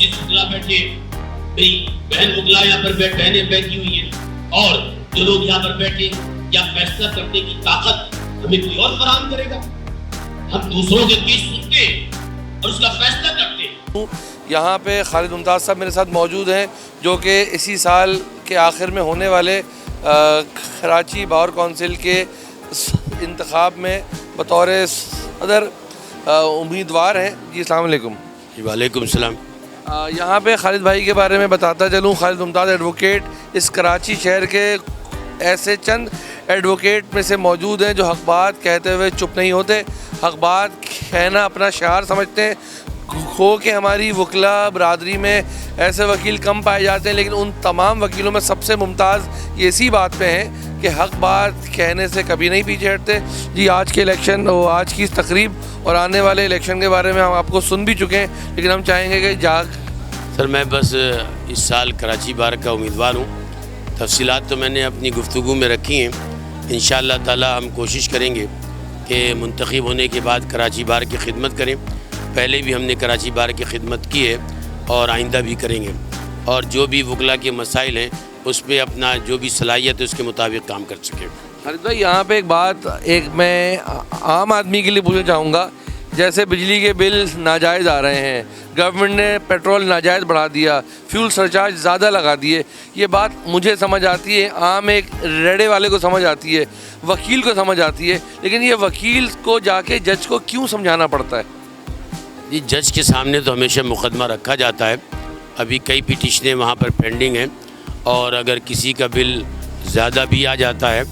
मोजिज वकला बैठे, मेरी बहन वकला यहाँ पर बहनें बैठी हुई हैं, और जो लोग यहाँ पर बैठे, क्या फैसला करने की ताकत हमें कोई और फराहम करेगा? हम दूसरों के केस सुनते हैं और उसका फैसला करते हैं। यहाँ पे खालिद मुमताज़ साहब मेरे साथ मौजूद हैं, जो कि इसी साल के आखिर में होने वाले कराची बार कौंसिल के इंतखाब में बतौर सदर उम्मीदवार हैं। जी अस्सलाम वालेकुम। वालेकुम सलाम। यहाँ पे खालिद भाई के बारे में बताता चलूँ, खालिद मुमताज़ एडवोकेट इस कराची शहर के ऐसे चंद एडवोकेट में से मौजूद हैं जो हक़ बात कहते हुए चुप नहीं होते, हक़ बात कहना अपना शिआर समझते हैं। खो कि हमारी वकला बरादरी में ऐसे वकील कम पाए जाते हैं, लेकिन उन तमाम वकीलों में सबसे मुमताज़ ये इसी बात पे हैं कि हक़ बात कहने से कभी नहीं पीछे हटते। जी आज के इलेक्शन और आज की इस तकरीब और आने वाले इलेक्शन के बारे में हम आपको सुन भी चुके हैं, लेकिन हम चाहेंगे कि सर मैं बस इस साल कराची बार का उम्मीदवार हूँ। तफसीलात तो मैंने अपनी गुफ्तगू में रखी हैं। इंशाअल्लाह ताला हम कोशिश करेंगे कि मुंतखब होने के बाद कराची बार की खिदमत करें। पहले भी हमने कराची बार की खिदमत की है और आइंदा भी करेंगे, और जो भी वकला के मसाइल हैं उस पर अपना जो भी सलाहियत है उसके मुताबिक काम कर सकें। खालिद भाई यहाँ पे एक बात मैं आम आदमी के लिए पूछना चाहूँगा, जैसे बिजली के बिल नाजायज़ आ रहे हैं, गवर्नमेंट ने पेट्रोल नाजायज़ बढ़ा दिया, फ्यूल सरचार्ज ज़्यादा लगा दिए, ये बात मुझे समझ आती है, आम एक रेड़े वाले को समझ आती है, वकील को समझ आती है, लेकिन ये वकील को जाके जज को क्यों समझाना पड़ता है? जी जज के सामने तो हमेशा मुकदमा रखा जाता है। अभी कई पिटिशनें वहाँ पर पेंडिंग हैं, और अगर किसी का बिल ज़्यादा भी आ जाता है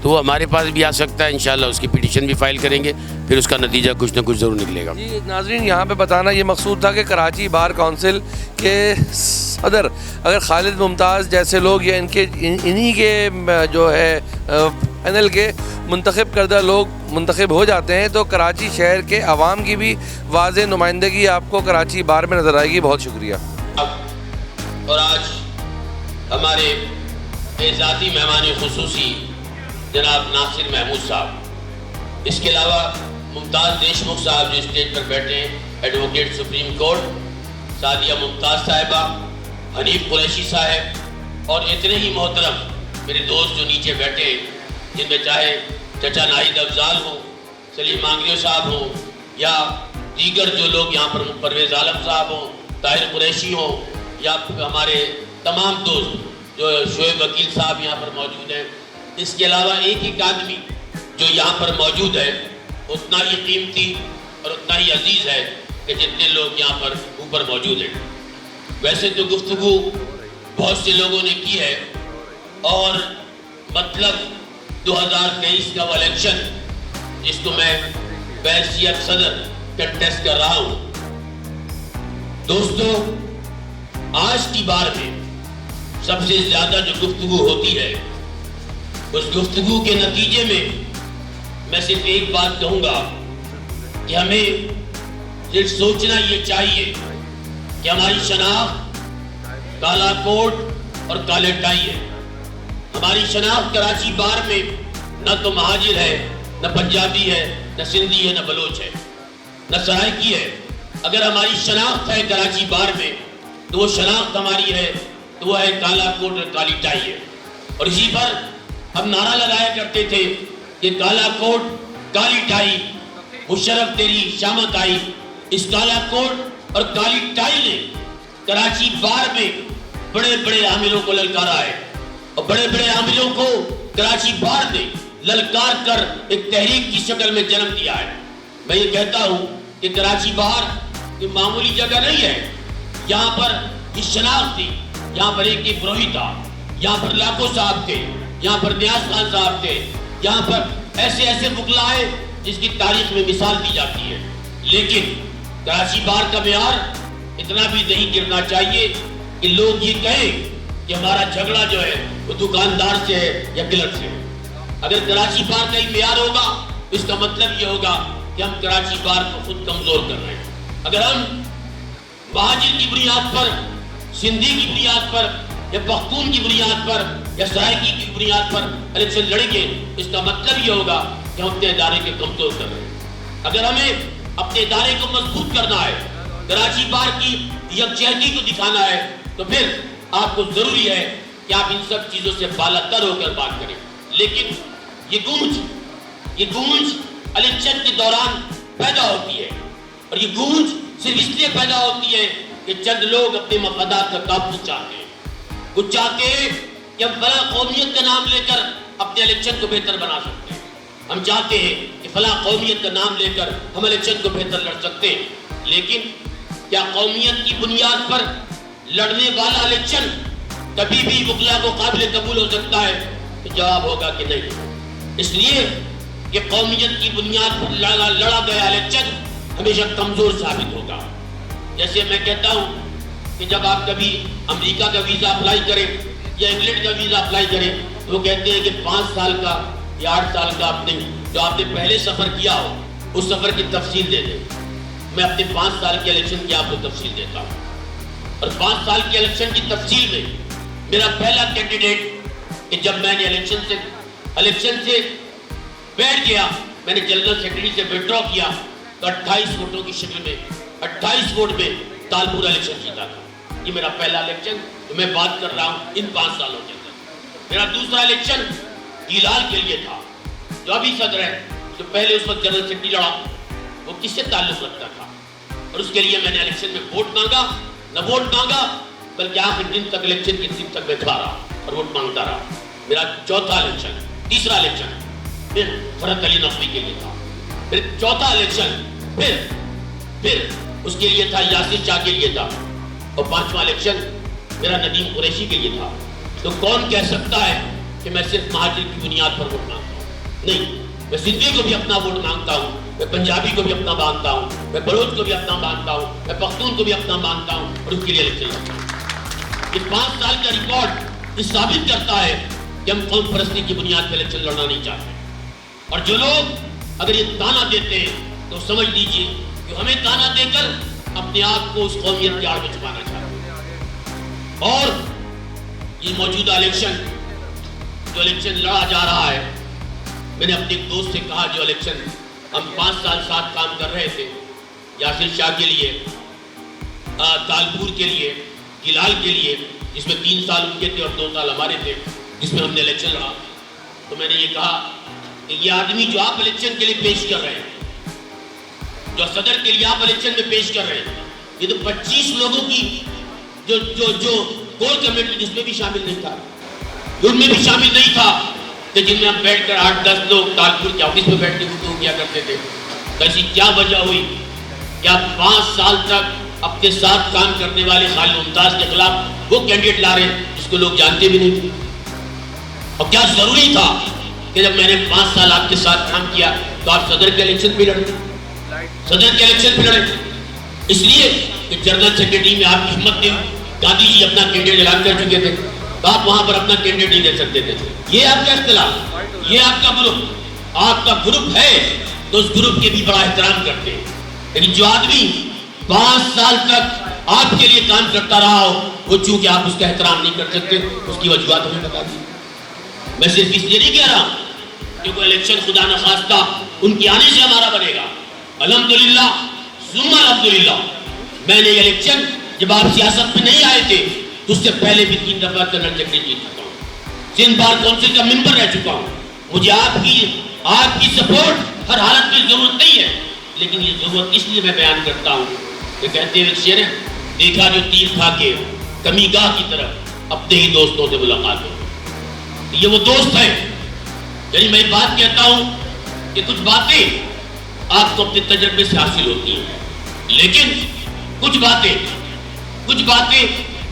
तो वो हमारे पास भी आ सकता है। इंशाल्लाह उसकी पिटिशन भी फाइल करेंगे, फिर उसका नतीजा कुछ ना कुछ ज़रूर निकलेगा। जी नाज़रीन, यहाँ पे बताना ये मकसूद था कि कराची बार कौंसिल के सदर अगर खालिद मुमताज़ जैसे लोग या इन्हीं के जो है पैनल के मुंतखब करदा लोग मुंतखब हो जाते हैं, तो कराची शहर के अवाम की भी वाज़ेह नुमाइंदगी आपको कराची बार में नज़र आएगी। बहुत शुक्रिया। और आज हमारे एज़ाज़ी मेहमान खुसूसी जनाब नासिर महमूद साहब, इसके अलावा मुमताज़ देशमुख साहब जो स्टेज पर बैठे हैं, advocate supreme court, Sadia Mumtaz साहिबा, हनीफ कुरैशी साहब, और इतने ही मोहतरम मेरे दोस्त जो नीचे बैठे हैं, जिनमें चाहे चचा नाहिद अफजाल हो, सलीम मांगरियो साहब हो, या दीगर जो लोग यहाँ पर परवेज़ आलम साहब हो, ताहिर कुरैशी हो, या हमारे तमाम दोस्त जो शोएब वकील साहब यहाँ पर मौजूद हैं। इसके अलावा एक आदमी जो यहाँ पर मौजूद है उतना ही कीमती और उतना ही अजीज़ है कि जितने लोग यहाँ पर ऊपर मौजूद हैं। वैसे तो गुफ्तगू बहुत से लोगों ने की है, और मतलब 2023 का वो इलेक्शन जिसको मैं बैसियत सदर कंटेस्ट कर रहा हूँ, दोस्तों आज की बार में सबसे ज़्यादा जो गुफ्तगू होती है, उस गुफ्तगू के नतीजे में मैं सिर्फ एक बात कहूँगा कि हमें सिर्फ सोचना ये चाहिए कि हमारी शनाख्त काला कोट और काले टाई है। हमारी शनाख्त कराची बार में न तो महाजिर है, न पंजाबी है, न सिंधी है, न बलोच है, न सराइकी है। अगर हमारी शनाख्त है कराची बार में तो वो शनाख्त हमारी है तो वो है काला कोट और काली टाई है। और इसी पर हम नारा लगाया करते थे कि काला कोट काली टाई, मुशर्रफ तेरी शामत आई। इस काला कोट और काली टाई ने कराची बार में बड़े बड़े आमिलों को ललकारा है, और बड़े बड़े आमिलों को कराची बार ने ललकार कर एक तहरीक की शक्ल में जन्म दिया है। मैं ये कहता हूँ कि कराची बार ये मामूली जगह नहीं है। यहाँ पर ये शनाख्त थी, यहाँ पर एक ब्रोही था, यहाँ पर लाखों साहब थे, यहाँ पर नियाज खान साहब थे, यहाँ पर ऐसे ऐसे वकला है जिसकी तारीख में मिसाल दी जाती है। लेकिन कराची बार का मेयार इतना भी नहीं गिरना चाहिए कि लोग ये कहें कि हमारा झगड़ा जो है वो दुकानदार से है या क्लर्क से है। अगर कराची बार का ही मेयार होगा, इसका मतलब ये होगा कि हम कराची बार को खुद कमजोर कर रहे हैं। अगर हम महाजिर की बुनियाद पर, सिंधी की बुनियाद पर, या पख्तून की बुनियाद पर, या सराइकी की बुनियाद पर इलेक्शन लड़ेंगे, इसका मतलब ये होगा कि हम अपने इदारे के कमजोर कर रहे हैं। अगर हमें अपने इदारे को मजबूत करना है, कराची बार की یکجہتی کو دکھانا ہے تو پھر آپ کو ضروری ہے کہ آپ ان سب چیزوں سے بالا تر ہو کر بات کریں. لیکن یہ گونج الیکشن کے دوران پیدا ہوتی ہے، اور یہ گونج صرف اس لیے پیدا ہوتی ہے کہ چند لوگ اپنے مفادات کا تحفظ چاہتے ہیں. وہ چاہتے ہیں کہ ہم فلاں قومیت کا نام لے کر اپنے الیکشن کو بہتر بنا سکتے ہیں. ہم چاہتے ہیں کہ فلاں قومیت کا نام لے کر ہم الیکشن کو بہتر لڑ سکتے ہیں. لیکن کیا قومیت کی بنیاد پر لڑنے والا الیکشن کبھی بھی وکلا کو قابل قبول ہو سکتا ہے؟ تو جواب ہوگا کہ نہیں. اس لیے کہ قومیت کی بنیاد پر لڑا گیا الیکشن ہمیشہ کمزور ثابت ہوگا. جیسے میں کہتا ہوں کہ جب آپ کبھی امریکہ کا ویزا اپلائی کریں یا انگلینڈ کا ویزا اپلائی کریں تو وہ کہتے ہیں کہ 5 سال کا یا 8 سال کا جو آپ نے پہلے سفر کیا ہو اس سفر کی تفصیل دے دیں. میں اپنے 5 سال کے الیکشن کی آپ کو تفصیل دیتا ہوں. اور 5 سال کے الیکشن کی تفصیل میں میرا پہلا کینڈیڈیٹ کہ جب میں نے الیکشن سے بیٹھ گیا، میں نے جنرل سیکرٹری سے وڈرا کیا تو 28 ووٹوں کی شکل میں 28 ووٹ میں تالپور الیکشن جیتا تھا. یہ میرا پہلا الیکشن جو میں بات کر رہا ہوں ان 5 سالوں کے اندر. میرا دوسرا الیکشن گیلال کے لیے تھا جو ابھی صدر ہے، جو پہلے اس وقت جنرل سیکرٹری لڑا وہ کس سے تعلق رکھتا تھا، اور اس کے لیے میں نے الیکشن میں ووٹ مانگا. نہ ووٹ مانگا بلکہ آخر دن تک الیکشن کے دن تک میں کھڑا رہا اور ووٹ مانگتا رہا. میرا تیسرا الیکشن پھر فرحت علی نقوی کے لیے تھا. پھر چوتھا الیکشن پھر اس کے لیے تھا یاسر شاہ کے لیے تھا. اور 5واں الیکشن میرا ندیم قریشی کے لیے تھا. تو کون کہہ سکتا ہے کہ میں صرف مہاجر کی بنیاد پر ووٹ مانگتا ہوں؟ نہیں، میں سندھی کو بھی اپنا ووٹ مانگتا ہوں، میں پنجابی کو بھی اپنا مانگتا ہوں، میں بلوچ کو بھی اپنا مانگتا ہوں، میں پختون کو بھی اپنا مانگتا ہوں اور اس کے لیے الیکشن لڑتا ہوں. یہ 5 سال کا ریکارڈ یہ ثابت کرتا ہے کہ ہم قوم پرستی کی بنیاد پر الیکشن لڑنا نہیں چاہتے. اور جو لوگ اگر یہ تانا دیتے ہیں تو سمجھ لیجیے کہ ہمیں تانا دے کر اپنے آپ کو اس قومیت کے آڑ میں چھپانا چاہتے ہیں. اور یہ موجودہ الیکشن جو الیکشن لڑا جا رہا ہے، میں نے اپنے ایک دوست سے کہا جو الیکشن ہم 5 سال ساتھ کام کر رہے تھے، یاسر شاہ کے لیے، تالپور کے لیے، گیلال کے لیے، جس میں 3 سال ان کے تھے اور 2 سال ہمارے تھے، جس میں ہم نے الیکشن لڑا. تو میں نے یہ کہا کہ یہ آدمی جو آپ الیکشن کے لیے پیش کر رہے ہیں، جو صدر کے لیے آپ الیکشن میں پیش کر رہے ہیں، یہ تو 25 لوگوں کی جو کور کمیٹی جس میں بھی شامل نہیں تھا، ان میں بھی شامل نہیں تھا کہ جن میں ہم بیٹھ کر 8-10 لوگ تالپور کے آفس میں بیٹھ کے گفتگو کیا کرتے تھے. ایسی کیا وجہ ہوئی کہ آپ 5 سال تک اپنے ساتھ کام کرنے والے خالد ممتاز کے خلاف وہ کینڈیڈیٹ لا رہے ہیں جس کو لوگ جانتے بھی نہیں تھے؟ اور کیا ضروری تھا کہ جب میں نے 5 سال آپ کے ساتھ کام کیا تو آپ صدر کے الیکشن پہ لڑے؟ اس لیے کہ جنرل سیکرٹری میں آپ کی ہمت نہیں. گاندھی جی اپنا کینڈیڈیٹ اعلان کر چکے تھے تو آپ وہاں پر اپنا کینڈیڈیٹ نہیں دے سکتے تھے. یہ آپ کا اختلاف، یہ آپ کا گروپ ہے تو اس گروپ کے بھی بڑا احترام کرتے ہیں. لیکن جو آدمی 5 سال تک آپ کے لیے کام کرتا رہا ہو، وہ چونکہ آپ اس کا احترام نہیں کر سکتے، اس کی وجوہات ہمیں بتا دی. میں صرف اس لیے نہیں کہہ رہا کیونکہ الیکشن خدا نخواستہ ان کے آنے سے ہمارا بنے گا. الحمدللہ ثم الحمدللہ میں نے یہ الیکشن جب آپ سیاست میں نہیں آئے تھے تو اس سے پہلے بھی 3 دفعہ جنرل سیکرٹری جیت چکا ہوں، 3 بار کونسل کا ممبر رہ چکا ہوں. مجھے آپ کی سپورٹ ہر حالت میں ضرورت نہیں ہے، لیکن یہ ضرورت اس لیے میں بیان کرتا ہوں کہ کہتے ہیں ایک شعر ہے، دیکھا جو تیر کھا کے کمی گاہ کی طرف اپنے ہی دوستوں سے ملاقات ہو. یہ وہ دوست ہے. یعنی میں بات کہتا ہوں کہ کچھ باتیں آپ کو اپنے تجربے سے حاصل ہوتی ہیں، لیکن کچھ باتیں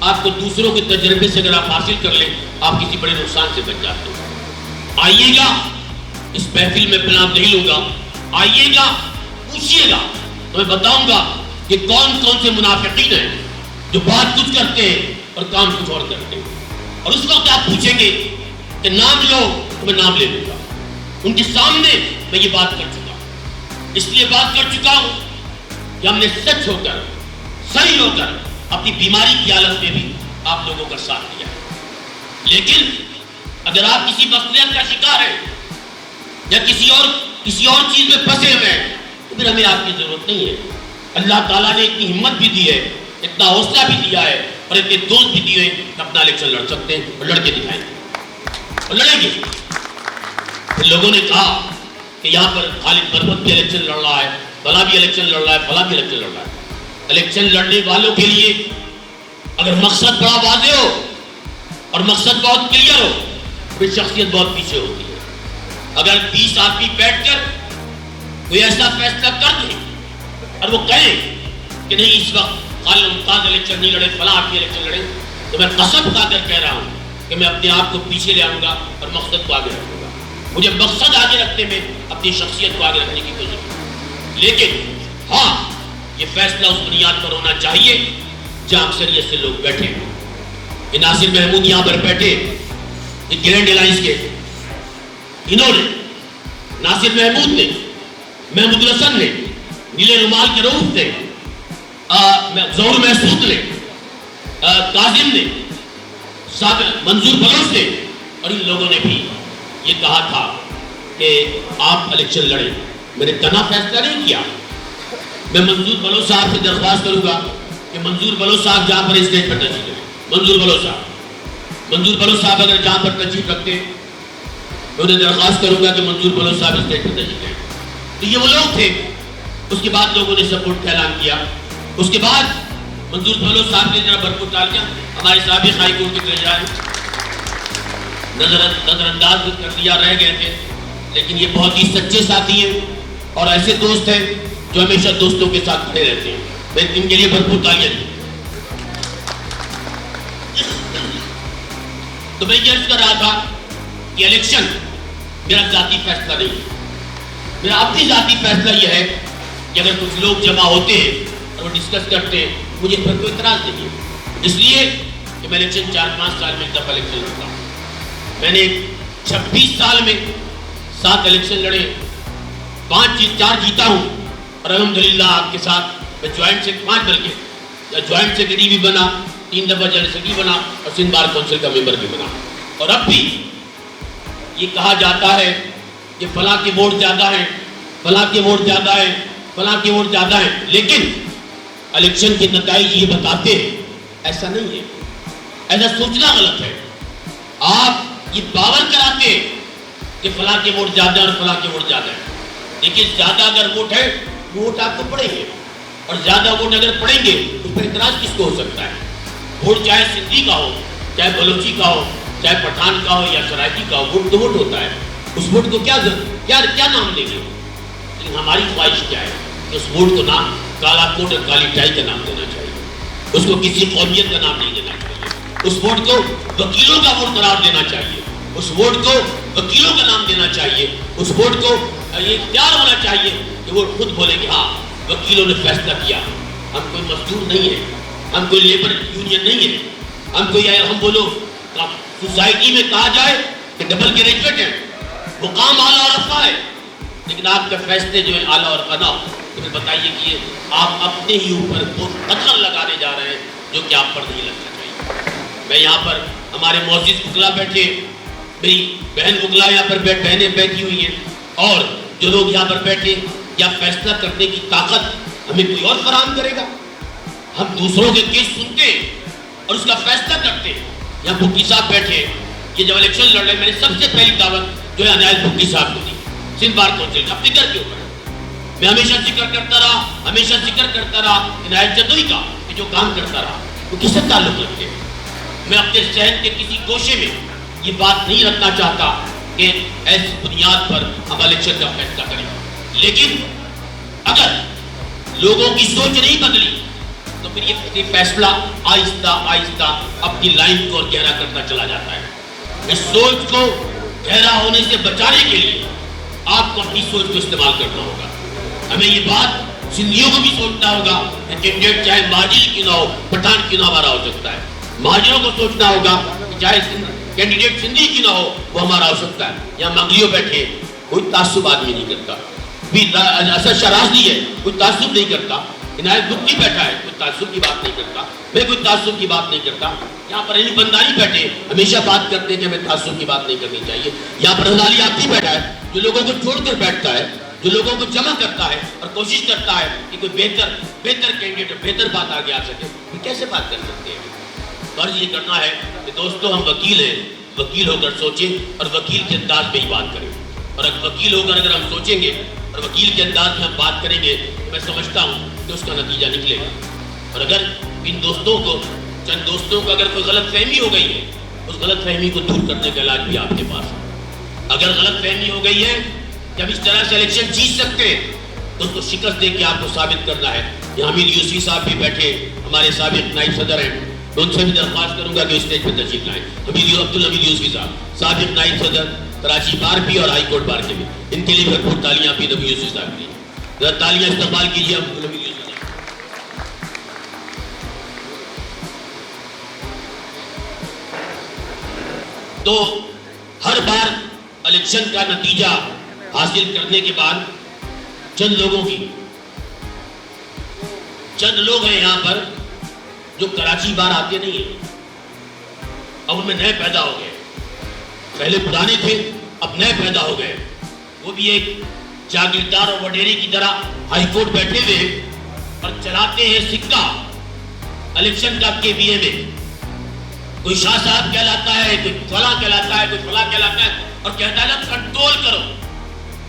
آپ کو دوسروں کے تجربے سے اگر آپ حاصل کر لیں آپ کسی بڑے نقصان سے بچ جاتے ہیں. آئیے گا اس محفل میں پناہ نہیں لوں گا، آئیے گا پوچھئے گا تو میں بتاؤں گا کہ کون سے منافقین ہیں جو بات کچھ کرتے ہیں اور کام کچھ اور کرتے ہیں. اور اس وقت آپ پوچھیں گے کہ نام لو تو میں نام لے لوں گا. ان کے سامنے میں یہ بات کر چکا ہوں، اس لیے بات کر چکا ہوں کہ ہم نے سچ ہو کر، صحیح ہو کر اپنی بیماری کی حالت میں بھی آپ لوگوں کا ساتھ دیا. لیکن اگر آپ کسی مسئلے کا شکار ہیں یا کسی اور چیز میں پھنسے ہوئے ہیں تو پھر ہمیں آپ کی ضرورت نہیں ہے. اللہ تعالیٰ نے اتنی ہمت بھی دی ہے اتنا حوصلہ بھی دیا ہے اور اتنے دوست بھی دیے ہیں کہ اپنا الیکشن لڑ سکتے ہیں اور لڑ کے دکھائیں گے اور لڑیں گے. پھر لوگوں نے کہا کہ یہاں پر خالد مرمت بھی الیکشن لڑ رہا ہے, فلاں بھی الیکشن لڑ رہا ہے, فلاں بھی الیکشن لڑ رہا ہے. الیکشن لڑنے والوں کے لیے اگر مقصد بڑا واضح ہو اور مقصد بہت کلیئر ہو پھر شخصیت بہت پیچھے ہوتی ہے. اگر 20 آدمی بیٹھ کر کوئی ایسا فیصلہ کر دیں اور وہ کہیں کہ نہیں اس وقت خالد ممتاز الیکشن نہیں لڑے, فلاں آدمی الیکشن لڑے, تو میں قسم کھا کر کہہ رہا ہوں کہ میں اپنے آپ کو پیچھے لے آؤں گا اور مقصد کو آگے رکھوں گا. مجھے مقصد آگے رکھنے میں اپنی شخصیت کو آگے رکھنے کی کوشش ہے. لیکن ہاں یہ فیصلہ اس بنیاد پر ہونا چاہیے جہاں اکثریت سے لوگ بیٹھے ہیں. یہ ناصر محمود یہاں پر بیٹھے, یہ گرینڈ الائنس کے, انہوں نے ناصر محمود نے, محمود الحسن نے, نیلے رومال کے رؤوف نے, ظہور محسود نے, کاظم نے, منظور بلوچ نے, اور ان لوگوں نے بھی یہ کہا تھا کہ آپ الیکشن لڑیں. میں نے تنہا فیصلہ نہیں کیا. میں منظور بلوچ صاحب سے درخواست کروں گا کہ منظور بلوچ صاحب جہاں پر اسٹیج پر تشریف رکھیں, منظور بلوچ صاحب اگر جہاں پر تشریف رکھتے میں انہیں درخواست کروں گا کہ منظور بلوچ صاحب اسٹیج پر تشریف رکھیں. تو یہ وہ لوگ تھے. اس کے بعد لوگوں نے سپورٹ کا اعلان کیا. اس کے بعد منظور بلوچ صاحب نے ذرا بھرپور ڈالیاں ہمارے سابق ہائی کورٹ کے ٹریجرر نظر انداز کر دیا, رہ گئے تھے. لیکن یہ بہت ہی سچے ساتھی ہیں اور ایسے دوست ہیں جو ہمیشہ دوستوں کے ساتھ کھڑے رہتے ہیں. میں ان کے لیے بھرپور تالیاں دوں. تو میں یہ عرض کر رہا تھا کہ الیکشن میرا ذاتی فیصلہ نہیں ہے. میرا اپنی ذاتی فیصلہ یہ ہے کہ اگر کچھ لوگ جمع ہوتے ہیں اور وہ ڈسکس کرتے ہیں مجھے پھر کوئی اعتراض نہیں ہے. اس لیے کہ میں الیکشن 4-5 سال میں ایک دفعہ الیکشن لڑتا ہوں. میں نے 26 سال میں 7 الیکشن لڑے, 4 جیتا ہوں اور الحمدللہ آپ کے ساتھ میں جوائنٹ سے 5 بلکہ جوائنٹ سیکرٹری بھی بنا, 3 دفعہ جنرل سیکرٹری بنا اور سندھ بار کونسل کا ممبر بھی بنا. اور اب بھی یہ کہا جاتا ہے کہ فلاں کے ووٹ زیادہ ہیں, فلاں کے ووٹ زیادہ ہیں, فلاں کے ووٹ زیادہ ہیں, لیکن الیکشن کے نتائج یہ بتاتے ہیں ایسا نہیں ہے. ایسا سوچنا غلط ہے. آپ یہ باور کراتے ہیں کہ فلاں کے ووٹ زیادہ اور فلاں کے ووٹ زیادہ ہیں, لیکن زیادہ اگر ووٹ ہے ووٹ آپ کو پڑیں گے اور زیادہ ووٹ اگر پڑیں گے تو پھر اعتراض کس کو ہو سکتا ہے. ووٹ چاہے سندھی کا ہو, چاہے بلوچی کا ہو, چاہے پٹھان کا ہو یا سرائکی کا ہو, ووٹ تو ووٹ ہوتا ہے. اس ووٹ کو کیا نام دیں گے. لیکن ہماری خواہش کیا ہے کہ اس ووٹ کو نام کالا کوٹ اور کالی ٹائی کا نام دینا چاہیے. اس کو کسی قومیت کا نام نہیں دینا چاہیے. اس ووٹ کو وکیلوں کا ووٹ قرار دینا چاہیے. اس ووٹ کو وکیلوں کا نام دینا چاہیے. اس ووٹ کو یہ اختیار ہونا چاہیے کہ وہ خود بولے کہ ہاں وکیلوں نے فیصلہ کیا. ہم کوئی مزدور نہیں ہے, ہم کوئی لیبر یونین نہیں ہے, ہم بولو سوسائٹی میں کہا جائے کہ ڈبل گریجویٹ ہیں, مقام اعلیٰ اور رفع ہے, لیکن آپ کے فیصلے جو ہیں اعلیٰ اور رفع ہو تو پھر بتائیے کہ آپ اپنے ہی اوپر پتھر لگانے جا رہے ہیں جو کہ آپ پر نہیں لگنا چاہیے. میں یہاں پر ہمارے معزز وکلا بیٹھے, میری بہن وکلا یہاں پر بہنیں بیٹھی ہوئی ہیں, اور جو لوگ یہاں پر بیٹھے یا فیصلہ کرنے کی طاقت ہمیں کوئی اور فراہم کرے گا. ہم دوسروں کے کیس سنتے ہیں اور اس کا فیصلہ کرتے ہیں. یہاں بھکی صاحب بیٹھے, یہ جب الیکشن لڑ رہے میں نے سب سے پہلی دعوت جو ہے عنایت بھکی صاحب کو دی, سندھ بار کونسل کا فکر کے اوپر. میں ہمیشہ ذکر کرتا رہا عنایت جدوئی کا کہ جو کام کرتا رہا وہ کس سے تعلق رکھتے ہیں. میں اپنے ذہن کے کسی گوشے میں یہ بات نہیں رکھنا چاہتا کہ ایسی بنیاد پر ہم الیکشن کا فیصلہ کریں. لیکن اگر لوگوں کی سوچ نہیں بدلی تو پھر یہ فیصلہ آہستہ آہستہ اپنی لائن کو اور گہرا کرتا چلا جاتا ہے. اس سوچ کو گہرا ہونے سے بچانے کے لیے آپ کو اپنی سوچ کو استعمال کرنا ہوگا. ہمیں یہ بات سندھیوں کو بھی سوچنا ہوگا کہ کینڈیڈیٹ چاہے مہاجر کیوں نہ ہو, پٹھان کیوں نہ ہمارا ہو سکتا ہے. مہاجروں کو سوچنا ہوگا کہ چاہے کینڈیڈیٹ سندھی کیوں نہ ہو وہ ہمارا ہو سکتا ہے. یہاں منگلیوں بیٹھے کوئی تعصب آدمی نہیں کرتا. اسد شرازی ہے, کوئی تعصب نہیں کرتا. عنایت بھکی بیٹھا ہے, کوئی تعصب کی بات نہیں کرتا. میں کوئی تعصب کی بات نہیں کرتا. یہاں پر علی بندانی بیٹھے ہمیشہ بات کرتے ہیں کہ ہمیں تعصب کی بات نہیں کرنی چاہیے. یہاں پر ہلالی آپسی بیٹھا ہے جو لوگوں کو چھوڑ کر بیٹھتا ہے, جو لوگوں کو جمع کرتا ہے اور کوشش کرتا ہے کہ کوئی بہتر کینڈیڈیٹ بہتر بات آگے آ سکے. कैसे बात कर सकते हैं? फर्ज ये करना है कि दोस्तों हम वकील हैं, वकील होकर सोचें और वकील के अंदाज में ही बात करें। और अगर वकील होकर अगर हम सोचेंगे और वकील के अंदाज में हम बात करेंगे तो मैं समझता हूँ कि उसका नतीजा निकलेगा। और अगर इन दोस्तों को, चंद दोस्तों को अगर कोई गलत फहमी हो गई है, उस गलत फहमी को दूर करने का इलाज भी आपके पास है। अगर गलत फहमी हो गई है कि हम इस तरह से इलेक्शन जीत सकते हैं तो उसको शिकस्त दे के आपको साबित करना है। यहाँ हमीद यूसुफी साहब भी बैठे, हमारे साबिक नाइब सदर हैं, तो उनसे भी दरख्वास्त करूंगा कि स्टेज पर तशरीफ लाएं। अब्दुल हमीद यूसुफी साहब, साबिक नाइब सदर कराची बार भी और हाई कोर्ट बार के भी, इनके लिए भरपूर तालियां भी नबी यूसुफी साहब की। जरा तालियां इस्तेमाल कीजिए अब्दुल हमीद यूसुफी साहब। तो हर बार इलेक्शन का नतीजा हासिल करने के बाद चंद लोग हैं यहाँ पर जो कराची बार आते नहीं है, अब उनमें नए पैदा हो गए। पहले पुराने थे, अब नए पैदा हो गए। वो भी एक जागीरदार और वडेरे की तरह हाई कोर्ट बैठे हुए और चलाते हैं सिक्का इलेक्शन का KBA में। कोई शाह साहब कहलाता है, कोई फला कहलाता है, कोई फला कहलाता है और कहता है ना कंट्रोल करो।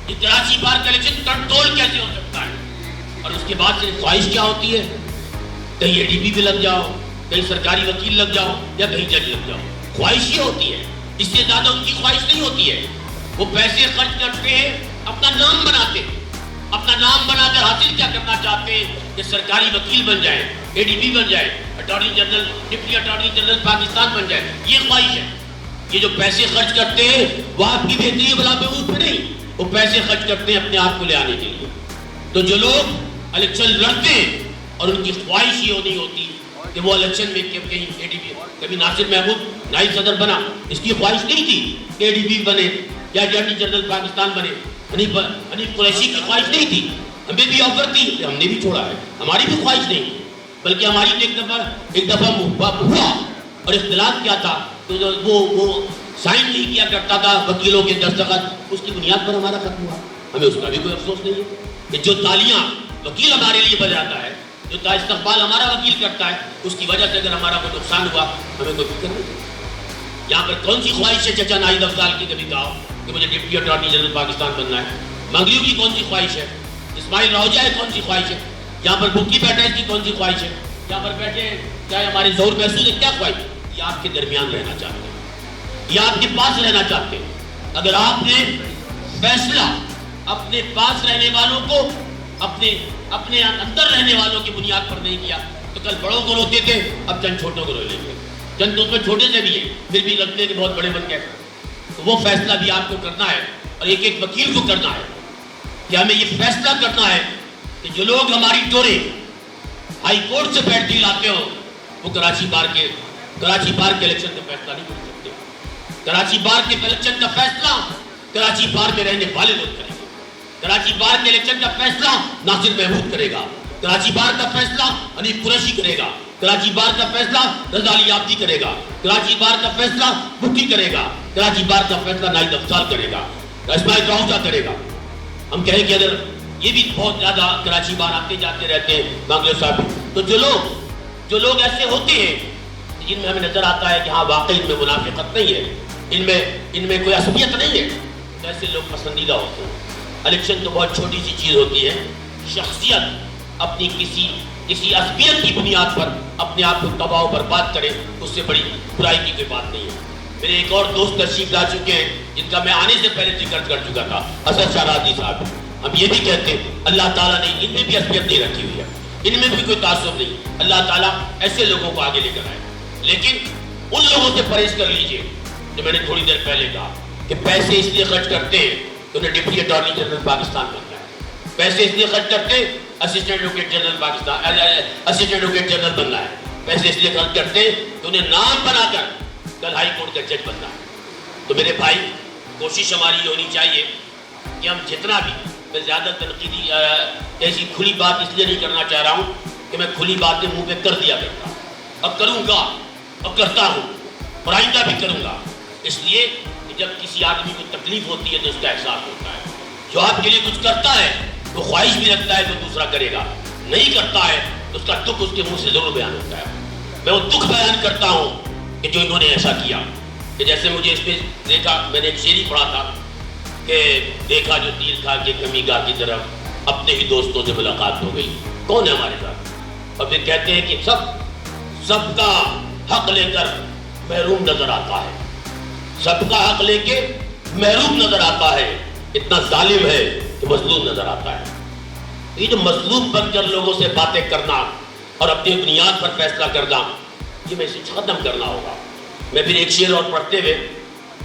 ये कराची बार का इलेक्शन कंट्रोल कैसे हो सकता है? और उसके बाद से ख्वाहिश क्या होती है? कहीं ADP पे लग जाओ, कहीं सरकारी वकील लग जाओ या कहीं जज लग जाओ। ख्वाहिश ये होती है, इससे ज्यादा उनकी ख्वाहिश नहीं होती है। वो पैसे खर्च करते हैं, अपना नाम बनाते हैं। अपना नाम बनाकर हासिल क्या करना चाहते हैं कि सरकारी वकील बन जाए, ADP बन जाए, attorney general, deputy attorney general Pakistan बन जाए। ये ख्वाहिश है। ये जो पैसे खर्च करते हैं वो आपकी बेहतरी भला महबूब पे नहीं, वो पैसे खर्च करते हैं अपने आप को ले आने के लिए। तो जो लोग इलेक्शन लड़ते हैं और उनकी ख्वाहिश ये नहीं होती कि वो इलेक्शन में कहीं ADP, कभी नासिर महमूद नाइब सदर बना, इसकी ख्वाहिश नहीं थी कि ADP बने या अटॉर्नी जनरल पाकिस्तान बने। हनीफ कुरैशी की ख्वाहिश नहीं थी, हमें भी ऑफर थी, हमने भी छोड़ा है। हमारी भी ख्वाहिश नहीं, बल्कि हमारी एक दफा हुआ और इख्तिलाफ क्या था तो वो साइन नहीं किया करता था वकीलों के दस्तखत, उसकी बुनियाद पर हमारा खत्म हुआ। हमें उसका भी कोई अफसोस नहीं है कि जो तालियां वकील हमारे लिए बजाता है, जो इस्तकबाल हमारा वकील करता है, उसकी वजह से अगर हमारा कोई नुकसान हुआ हमें कोई फिक्र नहीं। यहाँ पर कौन सी ख्वाहिश है चचा नाहिद अफजाल की? कभी कहा कि मुझे डिप्टी अटॉर्नी जनरल पाकिस्तान बनना है। मंगलियों की कौन सी ख्वाहिश है? इस्माइल रावजा है, कौन सी ख्वाहिश है? यहाँ पर बुक्की बैठा है, इसकी कौन सी ख्वाहिश है? यहाँ पर बैठे चाहे हमारे ज़ोर महसूस है, क्या ख्वाहिश? ये आपके दरमियान रहना चाहते हैं, ये आपके पास रहना चाहते हैं। अगर आपने फैसला अपने पास रहने वालों को, अपने अंदर रहने वालों की बुनियाद पर नहीं किया तो कल बड़ों को रोते थे, अब चंद छोटों को रो लेंगे। चंद तो उसमें छोटे से भी है, फिर भी लगते कि बहुत बड़े बन गए। तो वो फैसला भी आपको करना है और एक एक वकील को करना है कि हमें ये फैसला करना है कि जो लोग हमारी टोरे हाई कोर्ट से बैठ दिलाते हो वो कराची बार के इलेक्शन का फैसला नहीं कर सकते। कराची बार के इलेक्शन का फैसला कराची बार में रहने वाले लोग करेंगे। कराची बार के इलेक्शन का फैसला नासिर महमूद करेगा, कराची बार का फैसला हनीफ कुरैशी करेगा, कराची बार का फैसला रज़ा अली याबदी करेगा, कराची बार का फैसला बुक्की करेगा, कराची बार का फैसला नाहिद अफजाल करेगा, इस्माइल रावजा करेगा। हम कहें कि अगर ये भी बहुत ज्यादा कराची बार आते जाते रहते हैं बांग्ला साहब, तो जो लोग ऐसे होते हैं जिनमें हमें नजर आता है कि हाँ वाकई इनमें मुनाफिकत नहीं है, इनमें कोई असबियत नहीं है, तो ऐसे लोग पसंदीदा होते हैं। इलेक्शन तो बहुत छोटी सी चीज होती है। शख्सियत अपनी किसी असबियत की बुनियाद पर अपने आप को तबाह बर्बाद करे, उससे बड़ी बुराई की कोई बात नहीं है। मेरे एक और दोस्त तशरीफ ला चुके हैं जिनका मैं आने से पहले जिक्र कर चुका था, असद शाहराजी साहब। हम ये भी कहते हैं अल्लाह ताला ने इनमें भी असबियत नहीं रखी हुई है, इनमें भी कोई तासुब नहीं। अल्लाह ताला ऐसे लोगों को आगे लेकर आए, लेकिन उन लोगों से परहेज कर लीजिए जो मैंने थोड़ी देर पहले कहा कि पैसे इसलिए खर्च करते हैं तो उन्हें डिप्टी अटॉर्नी जनरल पाकिस्तान बनना है, पैसे इसलिए खर्च करते हैं assistant advocate general Pakistan, assistant advocate general बनना है, पैसे इसलिए खर्च करते हैं तो उन्हें नाम बनाकर कल हाई कोर्ट का जज बनना है। तो मेरे भाई, कोशिश हमारी होनी चाहिए कि हम जितना भी, मैं ज़्यादा तनकीदी ऐसी खुली बात इसलिए नहीं करना चाह रहा हूँ कि मैं खुली बातें मुंह पे कर दिया करता हूँ, अब करूँगा और करता हूँ और आइंदा भी करूँगा। इसलिए कि जब किसी आदमी को तकलीफ होती है तो उसका एहसास होता है। जो आपके लिए कुछ करता है तो ख्वाहिश भी रखता है तो दूसरा करेगा, नहीं करता है तो उसका दुख उसके मुंह से जरूर बयान होता है। मैं वो दुख बयान करता हूँ कि जो इन्होंने ऐसा किया। कि जैसे मुझे इसमें देखा, मैंने एक शेर ही पढ़ा था कि देखा जो तीर खा के कमीगाह की तरफ अपने ही दोस्तों से मुलाकात हो गई। कौन है हमारे साथ? और फिर कहते हैं कि सबका हक लेकर महरूम नजर आता है, सबका हक लेके महरूम नजर आता है, इतना जालिम है कि मजलूम नजर आता है। ये जो मजलूम बनकर लोगों से बातें करना और अपनी बुनियाद पर फैसला करना, ये मैसेज खत्म करना होगा। मैं फिर एक शेर और पढ़ते हुए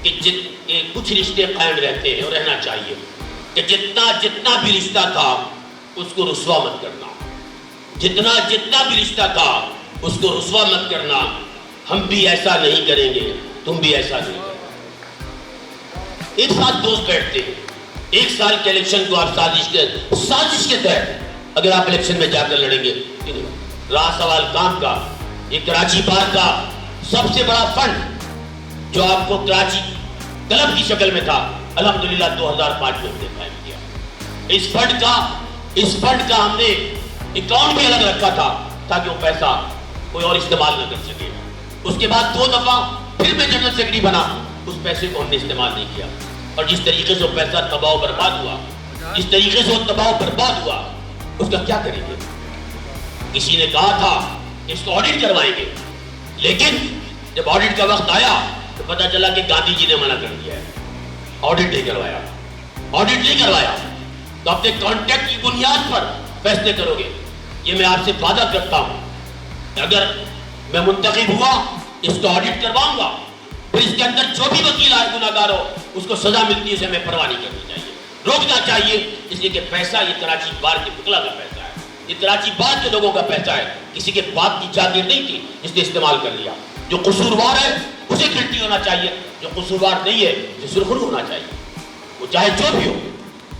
कि कुछ रिश्ते कायम रहते हैं और रहना चाहिए कि जितना भी रिश्ता था उसको रुस्वा मत करना, जितना भी रिश्ता था उसको रुस्वा मत करना। हम भी ऐसा नहीं करेंगे, तुम भी ऐसा नहीं करेंगे। एक साथ दोस्त बैठते हैं, एक साल के इलेक्शन को आप साजिश के तहत अगर आप इलेक्शन में जाकर लड़ेंगे, रहा सवाल काम का। ये कराची बार का सबसे बड़ा फंड जो आपको कराची क्लब की शक्ल में था, अल्हम्दुलिल्लाह 2005 में हमने कायम किया। इस फंड का हमने अकाउंट भी अलग रखा था ताकि वो पैसा कोई और इस्तेमाल न कर सके। उसके बाद 2 दफा फिर मैं जनरल सेक्रेटरी बना, उस पैसे को हमने इस्तेमाल नहीं किया। और जिस तरीके से वो पैसा तबाह बर्बाद हुआ, जिस तरीके से वो तबाह बर्बाद हुआ, उसका क्या करेंगे? किसी ने कहा था इसको ऑडिट करवाएंगे, लेकिन जब ऑडिट का वक्त आया तो पता चला कि गांधी जी ने मना कर दिया है, ऑडिट नहीं करवाया। तो अपने कॉन्ट्रैक्ट की बुनियाद पर फैसले करोगे। ये मैं आपसे वादा करता हूं, अगर मैं मुंतखब हुआ इसको ऑडिट करवाऊंगा, फिर इसके अंदर जो भी वकील आए गुनाहगार हो उसको सजा मिलती है, उसे हमें परवाह नहीं करनी चाहिए, रोकना चाहिए। इसलिए कि पैसा ये कराची बार के बुकला का पैसा है, ये कराची बार के लोगों का पैसा है। किसी के बाप की जागीर नहीं थी जिसने इस्तेमाल कर लिया। जो कसूरवार है उसे गिल्टी होना चाहिए, जो कसूरवार नहीं है उसे सुरखरू होना चाहिए, वो चाहे जो भी हो।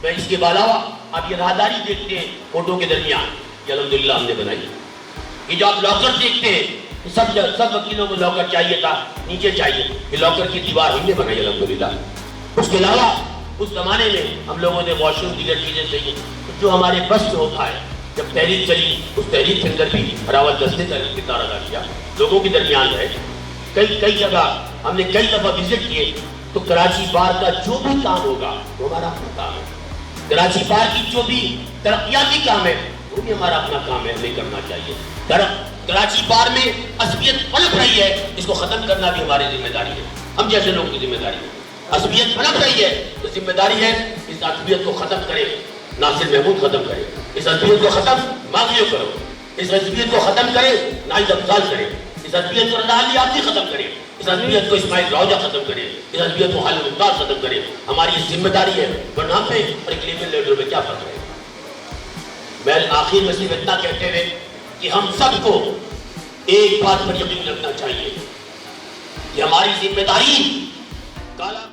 मैं इसके अलावा आप ये राहदारी देखते हैं फोटो के दरमियान, ये अल्हम्दुलिल्लाह हमने बनाई। ये जो आप लॉकर देखते हैं, सब वकीलों को लॉकर चाहिए था, नीचे चाहिए, ये लॉकर की दीवार हमने बनाई अल्हम्दुलिल्लाह। उसके अलावा उस जमाने में हम लोगों ने वॉशरूम दीगर चीजें चाहिए, जो हमारे बस में होता है। जब तहरीक चली, उस तहरीक के अंदर भी हरावल दस्ते का किरदार अदा किया, लोगों के दरमियान है। कई जगह हमने कई दफा विजिट किए, तो कराची बार का जो भी काम होगा वो हमारा अपना काम है। कराची बार की जो भी तरक्याती काम है वो भी हमारा अपना काम है, हमें करना चाहिए। कराची बार में असबियत पनप रही है, इसको खत्म करना भी हमारी जिम्मेदारी है, हम जैसे लोगों की जिम्मेदारी है। असबियत पनप रही है तो जिम्मेदारी है इस असबियत को खत्म करे। नासिर महमूद खत्म करे, इस असबियत को खत्म मांगियो करो, इस असबियत को खत्म करे नाइद अफजाल करे, इस असबियत को रजा अली आफी खत्म करे, इस असबियत को इस्माइल रौजा खत्म करे, इस असबियत को खालिद मुमताज खत्म करे। हमारी जिम्मेदारी है, वरना हम पे और एक लिमिटेड लीडर में क्या फर्क है। मैं आखिर में सिर्फ इतना कहते हुए कि हम सबको एक बात पर यकीन रखना चाहिए कि हमारी जिम्मेदारी काला